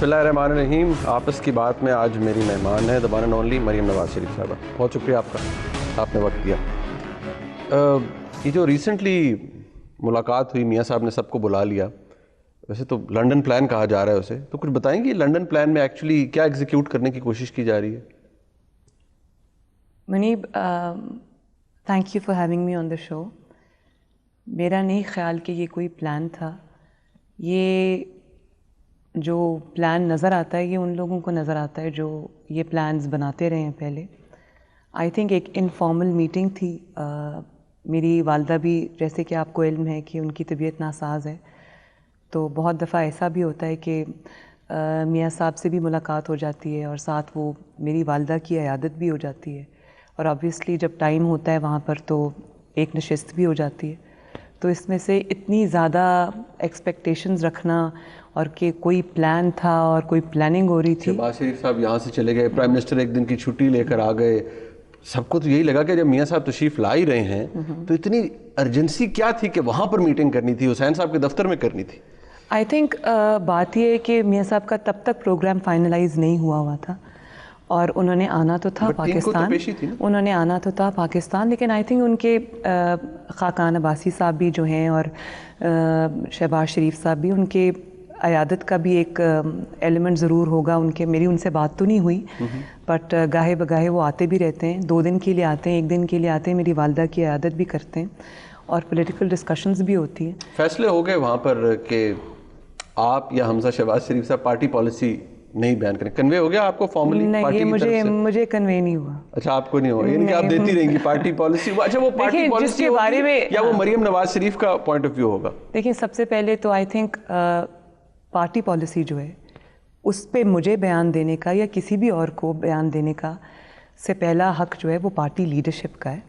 بسم اللہ الرحمن الرحیم. آپس کی بات میں آج میری مہمان ہے زبان اونلی مریم نواز شریف صاحبہ. بہت شکریہ آپ کا، آپ نے وقت دیا. یہ جو ریسنٹلی ملاقات ہوئی، میاں صاحب نے سب کو بلا لیا، ویسے تو لنڈن پلان کہا جا رہا ہے اسے، تو کچھ بتائیں گے لنڈن پلان میں ایکچولی کیا ایگزیکیوٹ کرنے کی کوشش کی جا رہی ہے؟ Muneeb, thank you for having me on the show. میرا نہیں خیال کہ یہ کوئی پلان تھا. یہ جو پلان نظر آتا ہے یہ ان لوگوں کو نظر آتا ہے جو یہ پلانز بناتے رہے ہیں پہلے. آئی تھنک ایک انفارمل میٹنگ تھی. میری والدہ بھی، جیسے کہ آپ کو علم ہے کہ ان کی طبیعت ناساز ہے، تو بہت دفعہ ایسا بھی ہوتا ہے کہ میاں صاحب سے بھی ملاقات ہو جاتی ہے اور ساتھ وہ میری والدہ کی عیادت بھی ہو جاتی ہے، اور آبویسلی جب ٹائم ہوتا ہے وہاں پر تو ایک نشست بھی ہو جاتی ہے. تو اس میں سے اتنی زیادہ ایکسپیکٹیشنز رکھنا اور کہ کوئی پلان تھا اور کوئی پلاننگ ہو رہی تھی. شہباز شریف صاحب یہاں سے چلے گئے، پرائم منسٹر ایک دن کی چھٹی لے کر آ گئے، سب کو تو یہی لگا کہ جب میاں صاحب تشریف لا ہی رہے ہیں تو اتنی ارجنسی کیا تھی کہ وہاں پر میٹنگ کرنی تھی، حسین صاحب کے دفتر میں کرنی تھی؟ آئی تھنک بات یہ ہے کہ میاں صاحب کا تب تک پروگرام فائنلائز نہیں ہوا تھا اور انہوں نے آنا تو تھا پاکستان، انہوں نے آنا تو تھا پاکستان، لیکن آئی تھنک ان کے خاقان عباسی صاحب بھی جو ہیں اور شہباز شریف صاحب بھی، ان کے عیادت کا بھی ایک ایلیمنٹ ضرور ہوگا ان کے. میری ان سے بات تو نہیں ہوئی، بٹ گاہے بگاہے وہ آتے بھی رہتے ہیں. 2 دن کے لیے آتے ہیں، 1 دن کے لیے آتے ہیں، میری والدہ کی عیادت بھی کرتے ہیں اور پولیٹیکل ڈسکشنز بھی ہوتی ہیں. فیصلے ہو گئے وہاں پر کہ آپ یا حمزہ شہباز شریف صاحب پارٹی پالیسی نہیں بیان کریں؟ کنوے ہو گیا آپ کو فارملی؟ نہیں، یہ مجھے کنوے نہیں ہوا. اچھا، آپ کو نہیں ہوا، یعنی کہ آپ دیتی رہیں گی پارٹی پالیسی. اچھا، وہ پارٹی پالیسی بارے میں یا وہ مریم نواز شریف کا پوائنٹ آف ویو ہوگا؟ دیکھیں، سب سے پہلے تو آئی تھنک پارٹی پالیسی جو ہے اس پہ مجھے بیان دینے کا یا کسی بھی اور کو بیان دینے کا سے پہلا حق جو ہے وہ پارٹی لیڈرشپ کا ہے،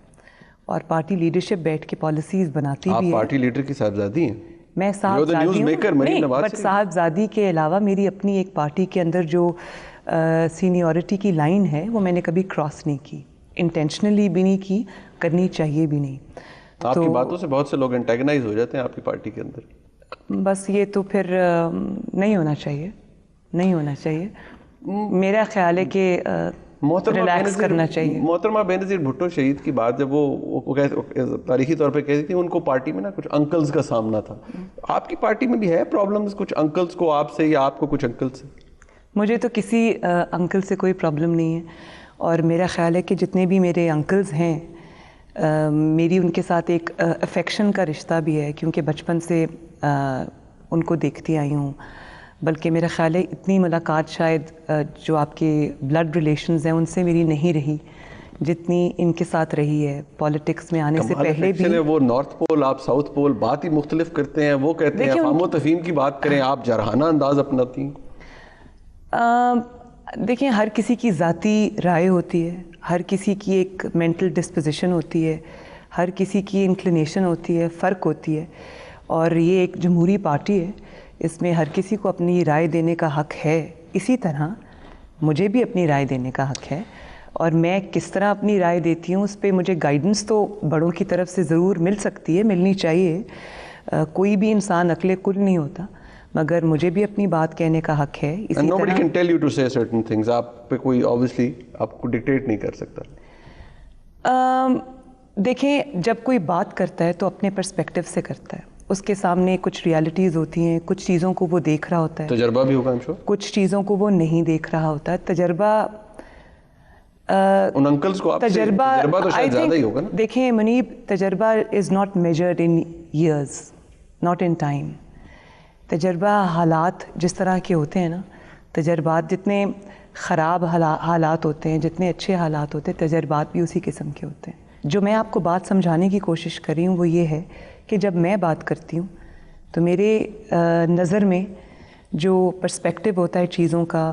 اور پارٹی لیڈرشپ بیٹھ کے پالیسیز بناتی بھی ہے. آپ پارٹی لیڈر کی صاحبزادی ہیں؟ میں صاحبزادی ہوں، نہیں، بٹ صاحبزادی کے علاوہ میری اپنی ایک پارٹی کے اندر جو سینیورٹی کی لائن ہے وہ میں نے کبھی کراس نہیں کی، انٹینشنلی بھی نہیں کی، کرنی چاہیے بھی نہیں. آپ کی باتوں سے بہت سے لوگ انٹیگنائز ہو جاتے ہیں آپ کی پارٹی کے اندر. بس یہ تو پھر نہیں ہونا چاہیے، نہیں ہونا چاہیے. میرا خیال ہے کہ ریلیکس کرنا چاہیے. محترمہ بینظیر بھٹو شہید کی بات جب وہ تاریخی طور پہ کہتی تھی، ان کو پارٹی میں نا کچھ انکلز کا سامنا تھا. آپ کی پارٹی میں بھی ہے پرابلمز کچھ انکلز کو آپ سے یا آپ کو کچھ انکل سے؟ مجھے تو کسی انکل سے کوئی پرابلم نہیں ہے، اور میرا خیال ہے کہ جتنے بھی میرے انکلز ہیں میری ان کے ساتھ ایک افیکشن کا رشتہ بھی ہے، کیونکہ بچپن سے ان کو دیکھتی آئی ہوں. بلکہ میرا خیال ہے اتنی ملاقات شاید جو آپ کے بلڈ ریلیشنز ہیں ان سے میری نہیں رہی جتنی ان کے ساتھ رہی ہے پالیٹکس میں آنے سے پہلے بھی. وہ نارتھ پول، آپ ساؤتھ پول، بات ہی مختلف کرتے ہیں. وہ کہتے ہیں افہام و تفہیم کی بات کریں، آپ جرحانہ انداز اپناتی ہیں. دیکھیں، ہر کسی کی ذاتی رائے ہوتی ہے، ہر کسی کی ایک مینٹل ڈسپوزیشن ہوتی ہے، ہر کسی کی انکلینیشن ہوتی ہے، فرق ہوتی ہے، اور یہ ایک جمہوری پارٹی ہے، اس میں ہر کسی کو اپنی رائے دینے کا حق ہے. اسی طرح مجھے بھی اپنی رائے دینے کا حق ہے، اور میں کس طرح اپنی رائے دیتی ہوں اس پہ مجھے گائیڈنس تو بڑوں کی طرف سے ضرور مل سکتی ہے، ملنی چاہیے. کوئی بھی انسان عقل کل نہیں ہوتا، مگر مجھے بھی اپنی بات کہنے کا حق ہے. اسی nobody طرح can tell you to say certain things. آپ پہ کوئی obviously آپ کو ڈکٹیٹ نہیں کر سکتا. دیکھیں، جب کوئی بات کرتا ہے تو اپنے پرسپیکٹو سے کرتا ہے. اس کے سامنے کچھ ریالٹیز ہوتی ہیں، کچھ چیزوں کو وہ دیکھ رہا ہوتا ہے، تجربہ بھی ہوگا ہم شو، کچھ چیزوں کو وہ نہیں دیکھ رہا ہوتا ہے. تجربہ ان انکلز کو آپ سے تجربہ تو شاید زیادہ ہی ہوگا نا. دیکھیں منیب، تجربہ is not measured in years, not in time. تجربہ حالات جس طرح کے ہوتے ہیں نا، تجربات جتنے خراب حالات ہوتے ہیں، جتنے اچھے حالات ہوتے ہیں، تجربات بھی اسی قسم کے ہوتے ہیں. جو میں آپ کو بات سمجھانے کی کوشش کر رہی ہوں وہ یہ ہے کہ جب میں بات کرتی ہوں تو میرے نظر میں جو پرسپیکٹو ہوتا ہے چیزوں کا،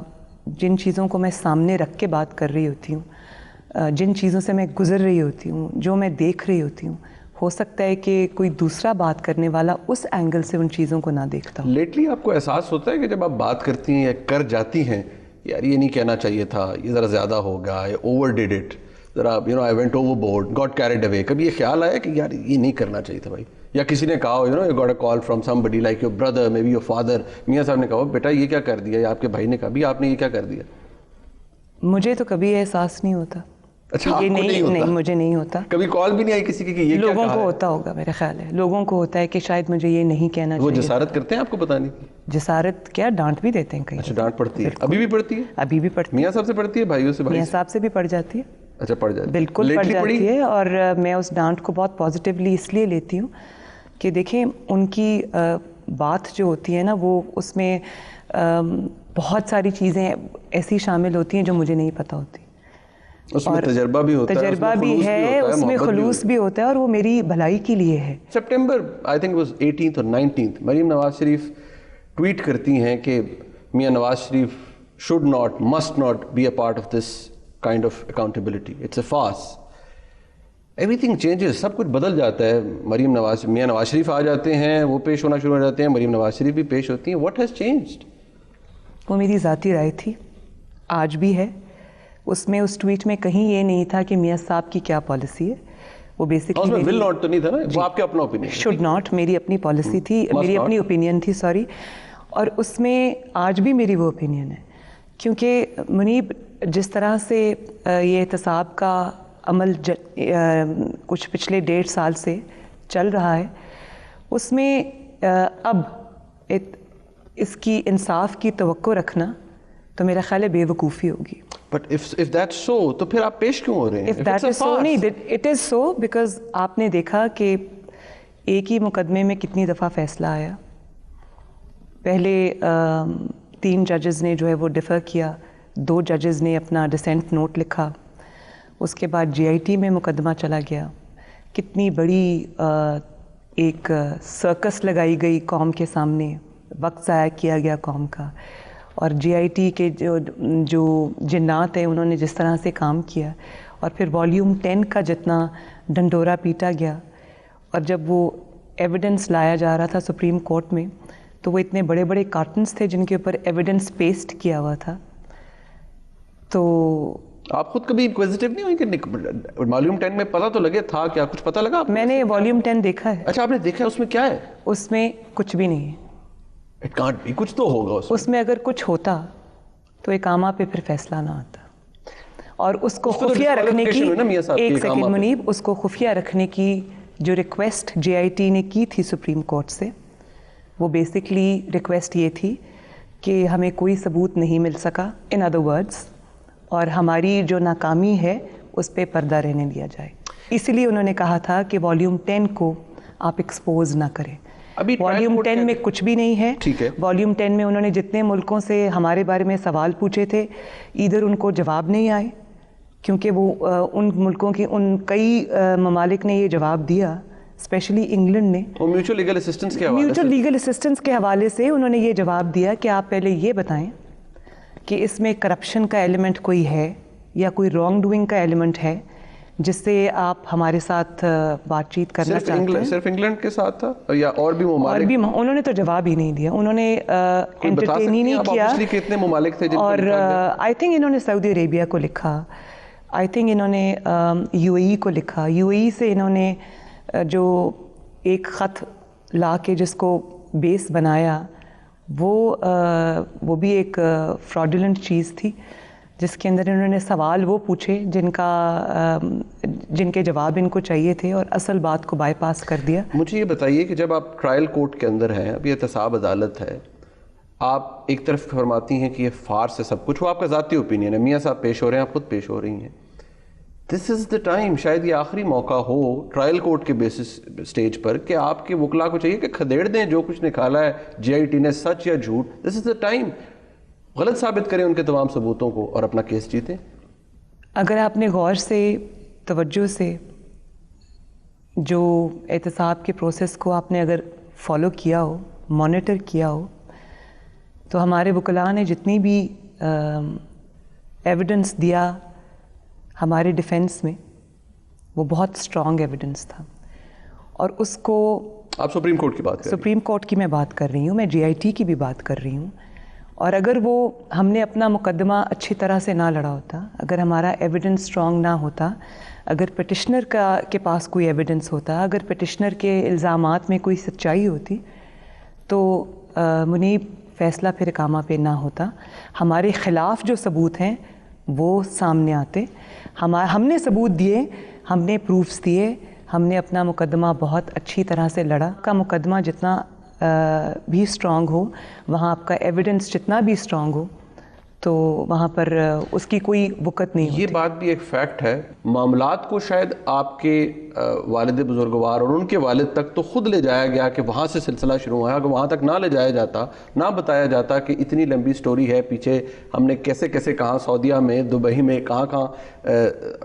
جن چیزوں کو میں سامنے رکھ کے بات کر رہی ہوتی ہوں، جن چیزوں سے میں گزر رہی ہوتی ہوں، جو میں دیکھ رہی ہوتی ہوں، ہو سکتا ہے کہ کوئی دوسرا بات کرنے والا اس اینگل سے ان چیزوں کو نہ دیکھتا ہو. لیٹلی آپ کو احساس ہوتا ہے کہ جب آپ بات کرتی ہیں یا کر جاتی ہیں، یار یہ نہیں کہنا چاہیے تھا، یہ ذرا زیادہ ہو گیا، اوور ڈیڈ اٹ، ذرا I went over board, got carried away, کبھی یہ خیال آیا کہ یار یہ نہیں کرنا چاہیے تھا بھائی، یا کسی نے کہا ہو you got a call from somebody like your brother, maybe your father, میاں صاحب نے کہا بیٹا یہ کیا کر دیا, یا آپ کے بھائی نے کہا بھی آپ نے یہ کیا کر دیا؟ مجھے تو کبھی احساس نہیں ہوتا. اچھا یہ نہیں, مجھے نہیں ہوتا. کبھی کال بھی نہیں آئی کسی کی کہ یہ کیا لوگوں کو ہوتا ہوگا, میرا خیال ہے لوگوں کو ہوتا ہے کہ شاید مجھے یہ نہیں کہنا چاہیے. وہ جسارت کرتے ہیں آپ کو بتانے کی؟ جسارت کیا, ڈانٹ بھی دیتے ہیں کہیں. اچھا ڈانٹ پڑتی ہے, ابھی بھی پڑتی ہے؟ ابھی بھی پڑتی ہے. میاں صاحب سے پڑتی ہے, بھائیوں سے؟ میاں صاحب سے بھی پڑ جاتی ہے. اچھا پڑ جاتی ہے, بالکل پڑ جاتی ہے. اور میں اس ڈانٹ کو بہت پازیٹیولی اس لیے لیتی ہوں کہ دیکھیں ان کی بات جو ہوتی ہے نا, وہ اس میں بہت ساری چیزیں ایسی شامل ہوتی ہیں جو مجھے نہیں پتہ ہوتی. اس میں تجربہ بھی ہوتا ہے, تجربہ بھی ہے, اس میں خلوص بھی ہوتا ہے, اور وہ میری بھلائی کے لیے ہے. September I think was 18th اور 19th مریم نواز شریف ٹویٹ کرتی ہیں کہ Mian Nawaz Sharif should not, must not be a part of this kind of accountability. It's a farce. Everything changes, سب کچھ بدل جاتا ہے. میاں نواز شریف آ جاتے ہیں, وہ پیش ہونا شروع ہو جاتے ہیں, مریم نواز شریف بھی پیش ہوتی ہیں. What has changed? وہ میری ذاتی رائے تھی, آج بھی ہے. اس میں اس ٹویٹ میں کہیں یہ نہیں تھا کہ میاں صاحب کی کیا پالیسی ہے. وہ بیسکلی ول ناٹ تو نہیں تھا نا, وہ آپ کا اپنا اوپینین, شوڈ ناٹ میری اپنی پالیسی تھی, میری اپنی اوپینین تھی, سوری. اور اس میں آج بھی میری وہ اوپینین ہے, کیونکہ منیب جس طرح سے یہ احتساب کا عمل کچھ پچھلے 1.5 سال سے چل رہا ہے, اس میں اب اس کی انصاف کی توقع رکھنا تو میرا خیال ہے بے وقوفی ہوگی. But if that's so, تو پھر آپ پیش کیوں ہو رہے ہیں؟ If that is so, نہیں, it is so because آپ نے دیکھا کہ ایک ہی مقدمے میں کتنی دفعہ فیصلہ آیا. پہلے 3 ججز نے جو ہے وہ ڈیفر کیا, 2 ججز نے اپنا ڈسینٹ نوٹ لکھا, اس کے بعد GIT میں مقدمہ چلا گیا. کتنی بڑی ایک سرکس لگائی گئی قوم کے سامنے, وقت ضائع کیا گیا قوم کا. اور GIT کے جو جنات ہیں انہوں نے جس طرح سے کام کیا, اور پھر والیوم 10 کا جتنا ڈنڈورا پیٹا گیا, اور جب وہ ایویڈنس لایا جا رہا تھا سپریم کورٹ میں تو وہ اتنے بڑے بڑے کارٹنس تھے جن کے اوپر ایویڈنس پیسٹ کیا ہوا تھا. تو آپ خود کبھی انکویزیٹو نہیں ہوئی کہ والیوم 10 میں پتہ تو لگے تھا کیا, کچھ پتہ لگا؟ میں نے والیوم 10 دیکھا ہے. اچھا آپ نے دیکھا, اس میں کیا ہے؟ اس میں کچھ بھی نہیں ہے. It can't be, کچھ تو ہوگا اس میں. اگر کچھ ہوتا تو اقامہ پہ پھر فیصلہ نہ آتا. اور اس کو خفیہ رکھنے کی, ایک سیکنڈ منیب, اس کو خفیہ رکھنے کی جو ریکویسٹ GIT نے کی تھی سپریم کورٹ سے, وہ بیسکلی ریکویسٹ یہ تھی کہ ہمیں کوئی ثبوت نہیں مل سکا, ان ادر ورڈز, اور ہماری جو ناکامی ہے اس پہ پردہ رہنے دیا جائے. اسی لیے انہوں نے کہا تھا کہ والیوم 10 کو آپ ایکسپوز نہ کریں. والیوم 10 میں کچھ بھی نہیں ہے. والیوم 10 میں انہوں نے جتنے ملکوں سے ہمارے بارے میں سوال پوچھے تھے, ادھر ان کو جواب نہیں آئے, کیونکہ وہ ان ملکوں کی ان کئی ممالک نے یہ جواب دیا, اسپیشلی انگلینڈ نے, میوچل لیگل اسسٹنس کے حوالے سے انہوں نے یہ جواب دیا کہ آپ پہلے یہ بتائیں کہ اس میں کرپشن کا ایلیمنٹ کوئی ہے یا کوئی رانگ ڈوئنگ کا ایلیمنٹ ہے جس سے آپ ہمارے ساتھ بات چیت کرنا چاہتے ہیں. صرف انگلینڈ کے ساتھ تھا یا اور بھی ممالک؟ اور بھی, انہوں نے تو جواب ہی نہیں دیا, انہوں نے انٹرٹین ہی نہیں کیا. کتنے ممالک تھے؟ اور آئی تھنک انہوں نے سعودی عربیہ کو لکھا, آئی تھنک انہوں نے UAE کو لکھا. UAE سے انہوں نے جو ایک خط لا کے جس کو بیس بنایا, وہ بھی ایک فراڈولنٹ چیز تھی, جس کے اندر انہوں نے سوال وہ پوچھے جن کے جواب ان کو چاہیے تھے, اور اصل بات کو بائی پاس کر دیا. مجھے یہ بتائیے کہ جب آپ ٹرائل کورٹ کے اندر ہیں, اب یہ احتساب عدالت ہے, آپ ایک طرف فرماتی ہیں کہ یہ فارس ہے سب کچھ, وہ آپ کا ذاتی اوپینین ہے, میاں صاحب پیش ہو رہے ہیں, آپ خود پیش ہو رہی ہیں. دس از دا ٹائم, شاید یہ آخری موقع ہو ٹرائل کورٹ کے بیسس اسٹیج پر کہ آپ کے وکلا کو چاہیے کہ کھدیڑ دیں جو کچھ نکالا ہے GIT نے, سچ یا جھوٹ. دس از دا ٹائم, غلط ثابت کریں ان کے تمام ثبوتوں کو اور اپنا کیس جیتیں. اگر آپ نے غور سے, توجہ سے جو احتساب کے پروسیس کو آپ نے اگر فالو کیا ہو, مانیٹر کیا ہو, تو ہمارے وکلاء نے جتنی بھی ایویڈنس دیا ہمارے ڈیفینس میں, وہ بہت اسٹرانگ ایویڈنس تھا. اور اس کو آپ سپریم کورٹ کی بات کر رہی ہیں؟ سپریم کورٹ کی میں بات کر رہی ہوں, میں GIT کی بھی بات کر رہی ہوں. اور اگر وہ ہم نے اپنا مقدمہ اچھی طرح سے نہ لڑا ہوتا, اگر ہمارا ایویڈنس اسٹرانگ نہ ہوتا, اگر پٹیشنر کے پاس کوئی ایویڈنس ہوتا, اگر پٹیشنر کے الزامات میں کوئی سچائی ہوتی تو منیب فیصلہ پھر اقامہ پہ نہ ہوتا. ہمارے خلاف جو ثبوت ہیں وہ سامنے آتے, ہم نے ثبوت دیے, ہم نے پروفس دیے, ہم نے اپنا مقدمہ بہت اچھی طرح سے لڑا. کا مقدمہ جتنا بھی اسٹرانگ ہو, وہاں آپ کا ایویڈنس جتنا بھی اسٹرانگ ہو, تو وہاں پر اس کی کوئی وقت نہیں ہوتی. یہ بات بھی ایک فیکٹ ہے, معاملات کو شاید آپ کے والد بزرگوار اور ان کے والد تک تو خود لے جایا گیا کہ وہاں سے سلسلہ شروع ہوا. اگر وہاں تک نہ لے جایا جاتا, نہ بتایا جاتا کہ اتنی لمبی سٹوری ہے پیچھے, ہم نے کیسے کیسے کہاں سعودیہ میں, دبئی میں کہاں کہاں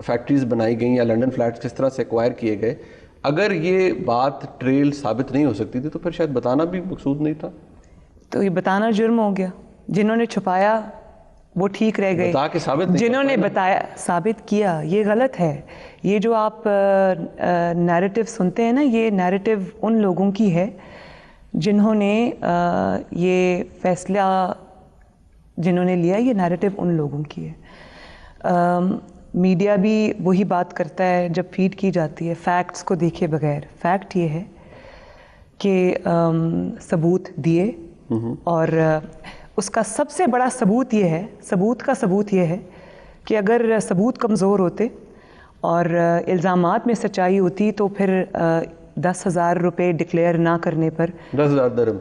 فیکٹریز بنائی گئیں یا لنڈن فلیٹس کس طرح سے ایکوائر کیے گئے, اگر یہ بات ٹریل ثابت نہیں ہو سکتی تھی تو پھر شاید بتانا بھی مقصود نہیں تھا. تو یہ بتانا جرم ہو گیا. جنہوں نے چھپایا وہ ٹھیک رہ گئے, بتا کے ثابت نہیں, جنہوں نے بتایا ثابت کیا, یہ غلط ہے. یہ جو آپ نیریٹو سنتے ہیں نا, یہ نیریٹو ان لوگوں کی ہے جنہوں نے یہ فیصلہ جنہوں نے لیا, یہ نیریٹو ان لوگوں کی ہے. میڈیا بھی وہی بات کرتا ہے جب فیڈ کی جاتی ہے فیکٹس کو دیکھے بغیر. فیکٹ یہ ہے کہ ثبوت دیے, اور اس کا سب سے بڑا ثبوت یہ ہے, ثبوت کا ثبوت یہ ہے کہ اگر ثبوت کمزور ہوتے اور الزامات میں سچائی ہوتی تو پھر 10,000 روپے ڈکلیئر نہ کرنے پر, 10,000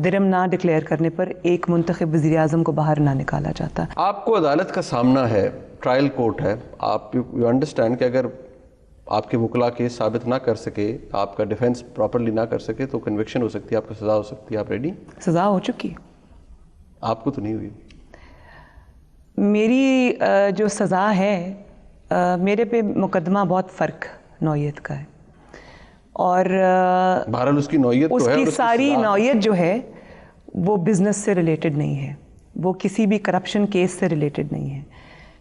درم نہ ڈکلیئر کرنے پر ایک منتخب وزیر اعظم کو باہر نہ نکالا جاتا. آپ کو عدالت کا سامنا ہے, ٹرائل کورٹ ہے, آپ یو انڈرسٹینڈ کہ اگر آپ کے وکلا کیس ثابت نہ کر سکے, آپ کا ڈیفینس پراپرلی نہ کر سکے تو کنوکشن ہو سکتی ہے, آپ کو سزا ہو سکتی ہے. آپ ریڈی؟ سزا ہو چکی. آپ کو تو نہیں ہوئی. میری جو سزا ہے, میرے پہ مقدمہ بہت فرق نوعیت کا ہے, اور بہرحال اس کی نوعیت تو ہے, اس کی ساری نوعیت جو ہے وہ بزنس سے ریلیٹڈ نہیں ہے, وہ کسی بھی کرپشن کیس سے ریلیٹڈ نہیں ہے.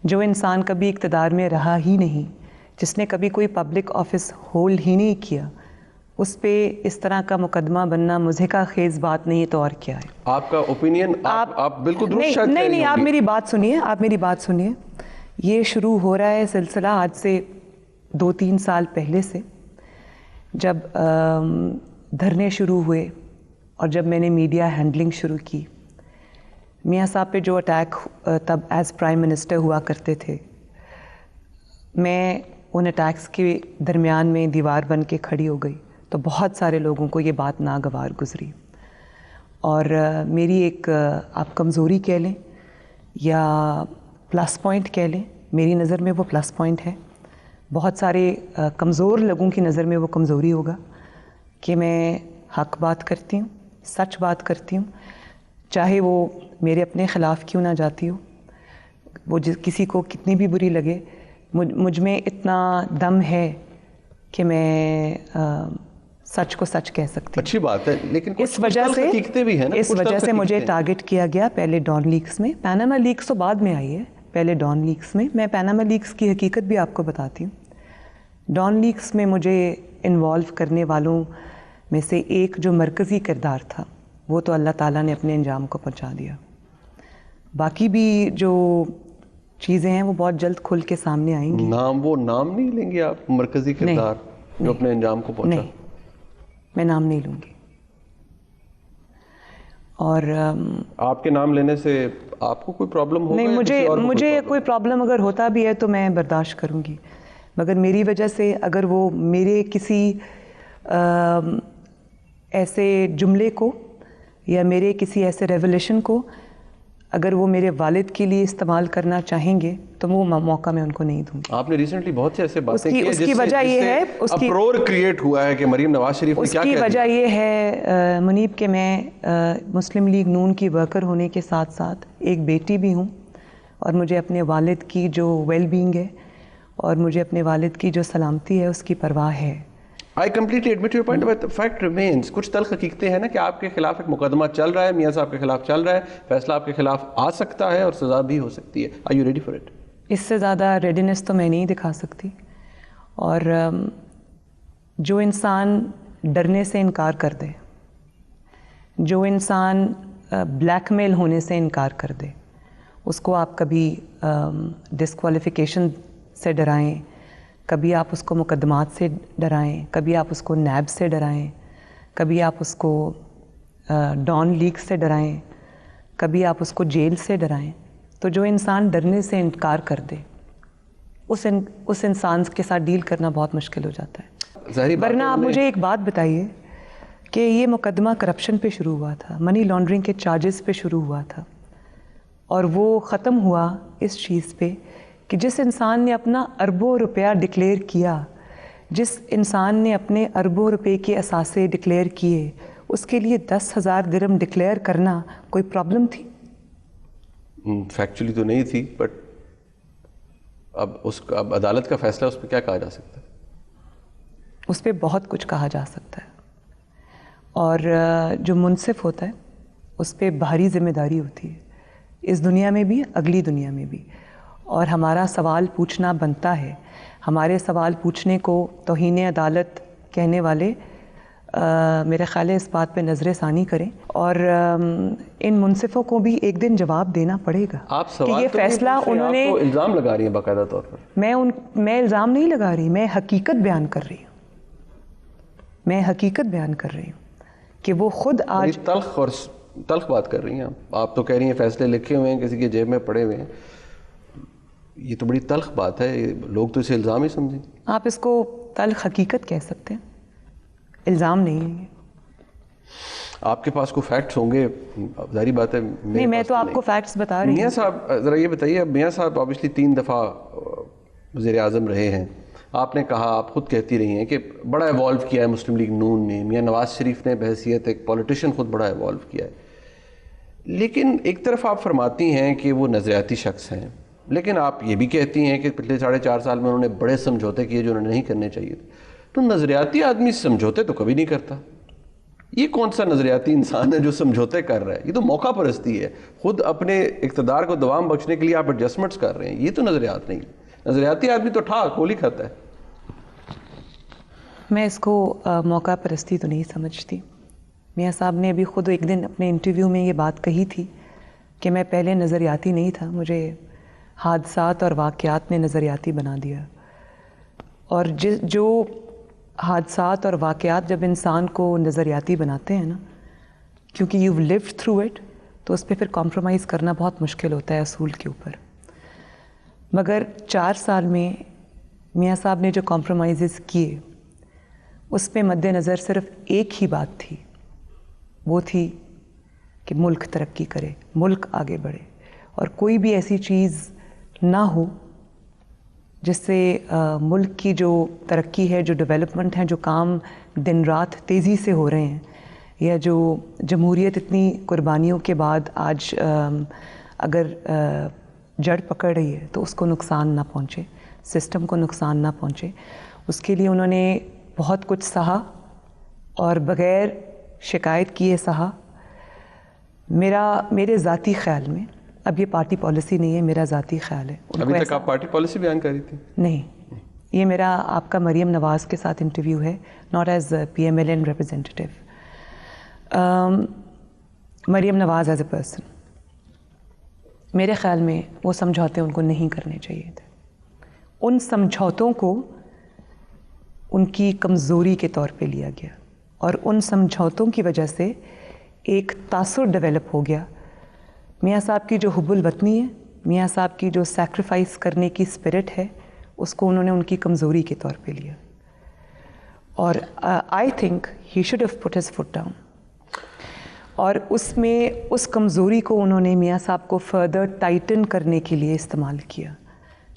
جو انسان کبھی اقتدار میں رہا ہی نہیں, جس نے کبھی کوئی پبلک آفس ہولڈ ہی نہیں کیا, اس پہ اس طرح کا مقدمہ بننا مضحکہ خیز بات نہیں ہے تو اور کیا ہے. آپ کا اوپینین آپ بالکل درست شاید نہیں, آپ میری بات سنیے, آپ میری بات سنیے. یہ شروع ہو رہا ہے سلسلہ آج سے 2-3 سال پہلے سے, جب دھرنے شروع ہوئے اور جب میں نے میڈیا ہینڈلنگ شروع کی. میاں صاحب پہ جو اٹیک تب ایز پرائم منسٹر ہوا کرتے تھے, میں ان اٹیکس کے درمیان میں دیوار بن کے کھڑی ہو گئی, تو بہت سارے لوگوں کو یہ بات ناگوار گزری. اور میری ایک آپ کمزوری کہہ لیں یا پلس پوائنٹ کہہ لیں, میری نظر میں وہ پلس پوائنٹ ہے. بہت سارے کمزور لوگوں کی نظر میں وہ کمزوری ہوگا کہ میں حق بات کرتی ہوں, سچ بات کرتی ہوں, چاہے وہ میرے اپنے خلاف کیوں نہ جاتی ہو, وہ کسی کو کتنی بھی بری لگے. مجھ میں اتنا دم ہے کہ میں سچ کو سچ کہہ سکتی ہوں. اچھی بات ہے, لیکن اس وجہ سے مجھے ٹارگٹ کیا گیا پہلے ڈان لیکس میں. پیناما لیکس تو بعد میں آئی ہے, پہلے ڈان لیکس میں. میں پیناما لیکس کی حقیقت بھی آپ کو بتاتی ہوں. ڈان لیکس میں مجھے انوالو کرنے والوں میں سے ایک جو مرکزی کردار تھا, وہ تو اللہ تعالیٰ نے اپنے انجام کو پہنچا دیا. باقی بھی جو چیزیں ہیں وہ بہت جلد کھل کے سامنے آئیں گی. وہ نام نہیں لیں گے آپ, مرکزی کردار جو اپنے انجام کو پہنچا؟ نہیں, میں نام نہیں لوں گی. اور آپ کے نام لینے سے آپ کو کوئی پرابلم ہوگا؟ نہیں, مجھے کوئی پرابلم اگر ہوتا بھی ہے تو میں برداشت کروں گی, مگر میری وجہ سے اگر وہ میرے کسی ایسے جملے کو یا میرے کسی ایسے ریولیشن کو اگر وہ میرے والد کے لیے استعمال کرنا چاہیں گے تو وہ موقع میں ان کو نہیں دوں گی. آپ نے ریسنٹلی بہت سے ایسے باتیں کی اس کی وجہ یہ ہے, اپرور کریٹ ہوا ہے کہ مریم نواز شریف نے کیا کہہ دیا. اس کی وجہ یہ ہے منیب کہ میں مسلم لیگ نون کی ورکر ہونے کے ساتھ ساتھ ایک بیٹی بھی ہوں, اور مجھے اپنے والد کی جو ویل بینگ ہے اور مجھے اپنے والد کی جو سلامتی ہے اس کی پرواہ ہے. I completely admit your point, but the fact remains, کچھ تلخ حقیقتیں ہیں نا کہ آپ کے خلاف ایک مقدمہ چل رہا ہے, میاں صاحب کے خلاف چل رہا ہے, فیصلہ آپ کے خلاف آ سکتا ہے اور سزا بھی ہو سکتی ہے. Are you ready for it? اس سے زیادہ ریڈینس تو میں نہیں دکھا سکتی. اور جو انسان ڈرنے سے انکار کر دے, جو انسان بلیک میل ہونے سے انکار کر دے, اس کو آپ کبھی ڈسکوالیفیکیشن سے ڈرائیں کبھی آپ اس کو مقدمات سے ڈرائیں, کبھی آپ اس کو نیب سے ڈرائیں, کبھی آپ اس کو ڈان لیگ سے ڈرائیں, کبھی آپ اس کو جیل سے ڈرائیں, تو جو انسان ڈرنے سے انکار کر دے اس انسان کے ساتھ ڈیل کرنا بہت مشکل ہو جاتا ہے. ورنہ آپ مجھے ایک بات بتائیے کہ یہ مقدمہ کرپشن پہ شروع ہوا تھا, منی لانڈرنگ کے چارجز پہ شروع ہوا تھا, اور وہ ختم ہوا اس چیز پہ کہ جس انسان نے اپنا اربوں روپیہ ڈکلیئر کیا, جس انسان نے اپنے اربوں روپے کے اثاثے ڈکلیئر کیے, اس کے لیے 10,000 درہم ڈکلیئر کرنا کوئی پرابلم تھی؟ فیکچولی تو نہیں تھی, بٹ اب عدالت کا فیصلہ, اس پہ کیا کہا جا سکتا ہے؟ اس پہ بہت کچھ کہا جا سکتا ہے, اور جو منصف ہوتا ہے اس پہ بھاری ذمہ داری ہوتی ہے, اس دنیا میں بھی اگلی دنیا میں بھی. اور ہمارا سوال پوچھنا بنتا ہے. ہمارے سوال پوچھنے کو توہین عدالت کہنے والے میرے خیال ہے اس بات پہ نظر ثانی کریں, اور ان منصفوں کو بھی ایک دن جواب دینا پڑے گا. آپ کہ سوال یہ فیصلہ انہوں نے, آپ تو الزام لگا رہی ہیں باقاعدہ طور پر. میں الزام نہیں لگا رہی, میں حقیقت بیان کر رہی ہوں. میں حقیقت بیان کر رہی ہوں کہ وہ خود آج تلخ بات کر رہی ہیں آپ. تو کہہ رہی ہیں فیصلے لکھے ہوئے ہیں, کسی کے جیب میں پڑے ہوئے ہیں. یہ تو بڑی تلخ بات ہے, لوگ تو اسے الزام ہی سمجھیں. آپ اس کو تلخ حقیقت کہہ سکتے ہیں, الزام نہیں ہے یہ. آپ کے پاس کوئی فیکٹس ہوں گے, ظاہری بات ہے. نہیں, میں تو آپ کو فیکٹس بتا رہی ہوں. میاں صاحب ذرا یہ بتائیے, میاں صاحب آبویسلی 3 دفعہ وزیر اعظم رہے ہیں. آپ نے کہا, آپ خود کہتی رہی ہیں کہ بڑا ایوالو کیا ہے مسلم لیگ نون نے. میاں نواز شریف نے بحیثیت ایک پولیٹیشین خود بڑا ایوالو کیا ہے. لیکن ایک طرف آپ فرماتی ہیں کہ وہ نظریاتی شخص ہیں, لیکن آپ یہ بھی کہتی ہیں کہ پچھلے 4.5 سال میں انہوں نے بڑے سمجھوتے کیے جو انہوں نے نہیں کرنے چاہیے تھے. تو نظریاتی آدمی سمجھوتے تو کبھی نہیں کرتا. یہ کون سا نظریاتی انسان ہے جو سمجھوتے کر رہا ہے؟ یہ تو موقع پرستی ہے. خود اپنے اقتدار کو دوام بخشنے کے لیے آپ ایڈجسٹمنٹس کر رہے ہیں. یہ تو نظریات نہیں. نظریاتی آدمی تو گولی کھاتا ہے. میں اس کو موقع پرستی تو نہیں سمجھتی. میاں صاحب نے ابھی خود ایک دن اپنے انٹرویو میں یہ بات کہی تھی کہ میں پہلے نظریاتی نہیں تھا, مجھے حادثات اور واقعات نے نظریاتی بنا دیا. اور جو حادثات اور واقعات جب انسان کو نظریاتی بناتے ہیں نا, کیونکہ یو لیوڈ تھرو اٹ, تو اس پہ پھر کمپرومائز کرنا بہت مشکل ہوتا ہے اصول کے اوپر. مگر 4 سال میں میاں صاحب نے جو کمپرومائزز کیے, اس پہ مد نظر صرف ایک ہی بات تھی, وہ تھی کہ ملک ترقی کرے, ملک آگے بڑھے, اور کوئی بھی ایسی چیز نہ ہو جس سے ملک کی جو ترقی ہے, جو ڈیولپمنٹ ہے, جو کام دن رات تیزی سے ہو رہے ہیں, یا جو جمہوریت اتنی قربانیوں کے بعد آج اگر جڑ پکڑ رہی ہے تو اس کو نقصان نہ پہنچے, سسٹم کو نقصان نہ پہنچے. اس کے لیے انہوں نے بہت کچھ سہا اور بغیر شکایت کیے سہا. میرے ذاتی خیال میں, اب یہ پارٹی پالیسی نہیں ہے, میرا ذاتی خیال ہے. ابھی تک آپ پارٹی پالیسی بیان کر رہی تھی؟ نہیں, یہ میرا آپ کا مریم نواز کے ساتھ انٹرویو ہے, not as P M L N representative. Maryam Nawaz as a person, میرے خیال میں وہ سمجھوتے ان کو نہیں کرنے چاہیے تھے. ان سمجھوتوں کو ان کی کمزوری کے طور پہ لیا گیا, اور ان سمجھوتوں کی وجہ سے ایک تاثر ڈیولپ ہو گیا. میاں صاحب کی جو حب الوطنی ہے, میاں صاحب کی جو سیکریفائس کرنے کی اسپرٹ ہے, اس کو انہوں نے ان کی کمزوری کے طور پہ لیا. اور I think he should have put his foot down. اور اس میں اس کمزوری کو انہوں نے میاں صاحب کو فردر ٹائٹن کرنے کے لیے استعمال کیا,